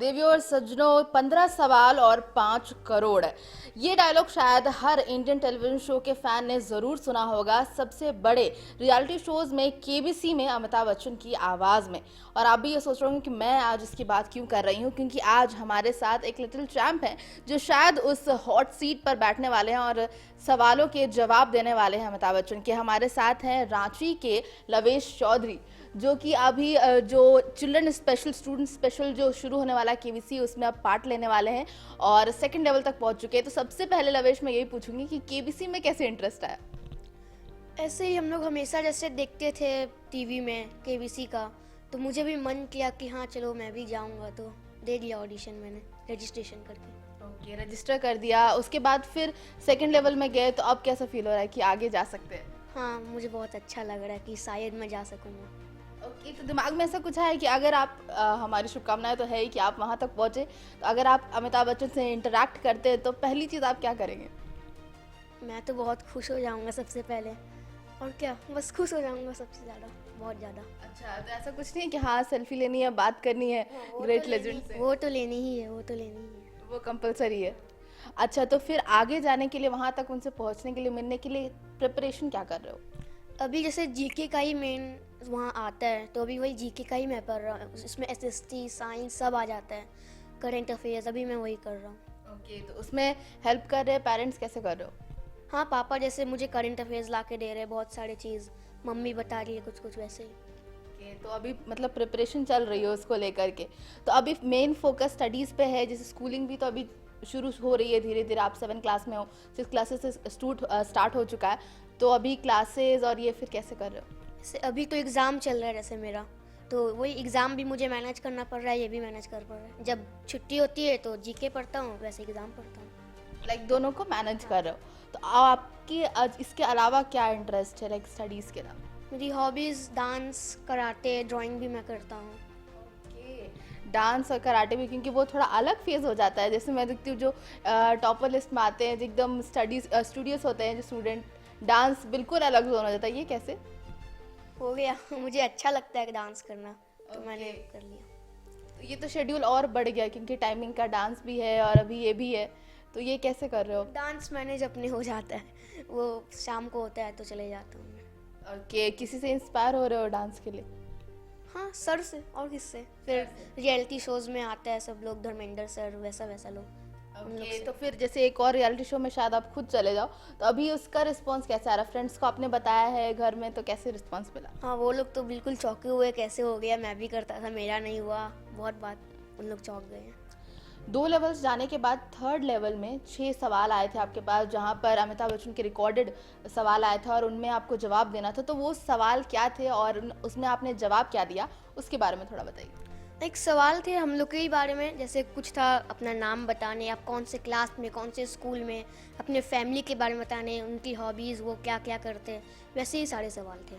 देवियों और सज्जनों, 15 सवाल और 5 करोड़। ये डायलॉग शायद हर इंडियन टेलीविजन शो के फैन ने जरूर सुना होगा। सबसे बड़े रियलिटी शोज में केबीसी में अमिताभ बच्चन की आवाज में। और आप भी ये सोच रहे होंगे कि मैं आज इसकी बात क्यों कर रही हूँ, क्योंकि आज हमारे साथ एक लिटिल चैंप है जो शायद उस हॉट सीट पर बैठने वाले हैं और सवालों के जवाब देने वाले हैं अमिताभ बच्चन के। हमारे साथ हैं रांची के लवेश चौधरी, जो कि अभी जो चिल्ड्रन स्पेशल स्टूडेंट स्पेशल जो शुरू होने वाला है केबीसी, उसमें अब पार्ट लेने वाले हैं और सेकंड लेवल तक पहुंच चुके हैं। तो सबसे पहले लवेश मैं यही पूछूंगी कि केबीसी में कैसे इंटरेस्ट आया? ऐसे ही हम लोग हमेशा जैसे देखते थे टीवी में केबीसी का, तो मुझे भी मन किया कि हाँ चलो मैं भी जाऊंगा, तो दे दिया ऑडिशन, मैंने रजिस्ट्रेशन करके। ओके, रजिस्टर कर दिया। उसके बाद फिर सेकंड लेवल में गए, तो अब कैसा फील हो रहा है कि आगे जा सकते हैं? हाँ, मुझे बहुत अच्छा लग रहा है कि शायद मैं जा सकूँगा। ओके, तो दिमाग में ऐसा कुछ है कि अगर आप हमारी शुभकामनाएं तो है ही कि आप वहां तक पहुंचे, तो अगर आप अमिताभ बच्चन से इंटरेक्ट करते हैं तो पहली चीज़ आप क्या करेंगे? मैं तो बहुत खुश हो जाऊंगा सबसे पहले, और क्या, बस खुश हो जाऊंगा सबसे ज़्यादा, बहुत ज़्यादा। अच्छा, तो ऐसा कुछ नहीं है कि हाँ सेल्फी लेनी है, बात करनी है ग्रेट लेजेंड से? वो तो लेनी ही है, वो तो लेनी ही है। वो कंपलसरी है। अच्छा, तो फिर आगे जाने के लिए, वहां तक उनसे पहुंचने के लिए, मिलने के लिए प्रिपरेशन क्या कर रहे हो? अभी जैसे जीके का ही मेन वहाँ आता है, तो अभी वही जीके का ही मैं पढ़ रहा हूँ। इसमें एसएसटी साइंस सब आ जाता है, करंट अफेयर्स, अभी मैं वही कर रहा हूँ। ओके, तो उसमें हेल्प कर रहे हैं पेरेंट्स? कैसे कर रहे हो? हाँ, पापा जैसे मुझे करंट अफेयर्स ला के दे रहे हैं बहुत सारे चीज़, मम्मी बता रही है कुछ कुछ वैसे ही। ओके, तो अभी मतलब प्रिपरेशन चल रही है उसको लेकर के। तो अभी मेन फोकस स्टडीज़ पे है, जैसे स्कूलिंग भी तो अभी शुरू हो रही है धीरे धीरे। आप 7 क्लास में हो, 6 क्लासेस से स्टार्ट हो चुका है, तो अभी क्लासेस और ये फिर कैसे कर रहे हो? जैसे अभी तो एग्ज़ाम चल रहा है जैसे मेरा, तो वही एग्ज़ाम भी मुझे मैनेज करना पड़ रहा है, ये भी मैनेज कर पड़ रहा है। जब छुट्टी होती है तो जीके पढ़ता हूँ, वैसे एग्ज़ाम पढ़ता हूँ। लाइक दोनों को मैनेज कर रहे हो। तो आपकी आज इसके अलावा क्या इंटरेस्ट है, लाइक स्टडीज़ के अलावा? मेरी हॉबीज़ डांस, कराटे, ड्राइंग भी मैं करता हूँ। डांस और कराटे भी, क्योंकि वो थोड़ा अलग फेज हो जाता है। जैसे मैं देखती हूँ जो टॉपर लिस्ट में आते हैं, जो एकदम स्टडीज स्टूडियस होते हैं जो स्टूडेंट, डांस बिल्कुल अलग जोन हो जाता है। ये कैसे हो गया मुझे अच्छा लगता है डांस करना, तो मैंने Okay. कर लिया। तो ये तो शेड्यूल और बढ़ गया, क्योंकि टाइमिंग का डांस भी है और अभी ये भी है, तो ये कैसे कर रहे हो? डांस मैनेज अपने हो जाता है, वो शाम को होता है तो चले जाता हूँ मैं। ओके, किसी से इंस्पायर हो रहे हो डांस के लिए? हाँ, सर से, और किससे, फिर रियलिटी शोज में आता है सब लोग, धर्मेंद्र सर, वैसा वैसा लोग, उन लोग ओके, से। तो फिर जैसे एक और रियलिटी शो में शायद आप खुद चले जाओ, तो अभी उसका रिस्पांस कैसा आ रहा है? फ्रेंड्स को आपने बताया है घर में, तो कैसे रिस्पांस मिला? हाँ, वो लोग तो बिल्कुल चौंके हुए, कैसे हो गया, मैं भी करता था, मेरा नहीं हुआ, बहुत बात उन लोग चौंक गए हैं। 2 लेवल्स जाने के बाद थर्ड लेवल में 6 सवाल आए थे आपके पास, जहां पर अमिताभ बच्चन के रिकॉर्डेड सवाल आए थे और उनमें आपको जवाब देना था। तो वो सवाल क्या थे और उसमें आपने जवाब क्या दिया, उसके बारे में थोड़ा बताइए। एक सवाल थे हम लोग के ही बारे में, जैसे कुछ था अपना नाम बताने, आप कौन से क्लास में, कौन से स्कूल में, अपने फैमिली के बारे में बताने, उनकी हॉबीज़, वो क्या क्या करते हैं, वैसे ही सारे सवाल थे।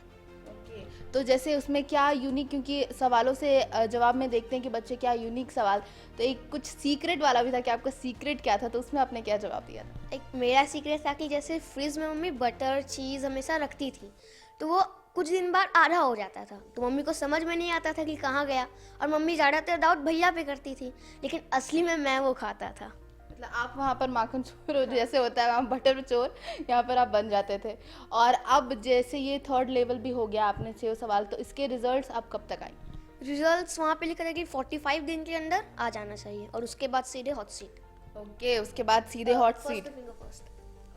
ओके, तो जैसे उसमें क्या यूनिक, क्योंकि सवालों से जवाब में देखते हैं कि बच्चे क्या यूनिक सवाल, तो एक कुछ सीक्रेट वाला भी था कि आपका सीक्रेट क्या था, तो उसमें आपने क्या जवाब दिया था? एक मेरा सीक्रेट था कि जैसे फ्रिज में मम्मी बटर चीज़ हमेशा रखती थी, तो वो कुछ दिन बाद आधा हो जाता था, तो मम्मी को समझ में नहीं आता था कि कहाँ गया, और मम्मी ज़्यादातर डाउट भैया पे करती थी, लेकिन असली में मैं वो खाता था। मतलब आप वहाँ पर माखन चोर हो, जैसे होता है वहाँ बटर चोर, यहाँ पर आप बन जाते थे। और अब जैसे ये थर्ड लेवल भी हो गया, आपने 6 सवाल, तो इसके रिजल्ट्स अब कब तक आएंगे? रिजल्ट्स वहाँ पे लिखा था कि 45 दिन के अंदर आ जाना चाहिए, और उसके बाद सीधे हॉट सीट। ओके, उसके बाद सीधे hot seat.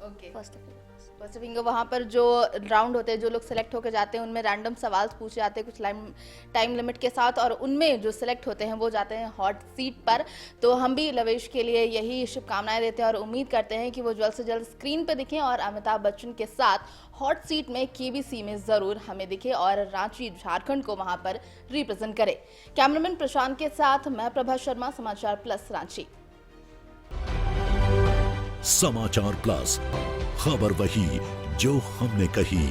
Okay, first first finger, वहाँ पर जो राउंड होते हैं, जो लोग सेलेक्ट होकर जाते हैं, उनमें रैंडम सवाल पूछे जाते हैं कुछ टाइम लिमिट के साथ, और उनमें जो सेलेक्ट होते हैं वो जाते हैं हॉट सीट पर। तो हम भी लवेश के लिए यही शुभकामनाएं देते हैं और उम्मीद करते हैं कि वो जल्द से जल्द स्क्रीन पर दिखें और अमिताभ बच्चन के साथ हॉट सीट में केबीसी में ज़रूर हमें दिखे और रांची झारखंड को वहाँ पर रिप्रेजेंट करे। कैमरामैन प्रशांत के साथ मैं प्रभा शर्मा, समाचार प्लस रांची। समाचार प्लस, खबर वही जो हमने कही।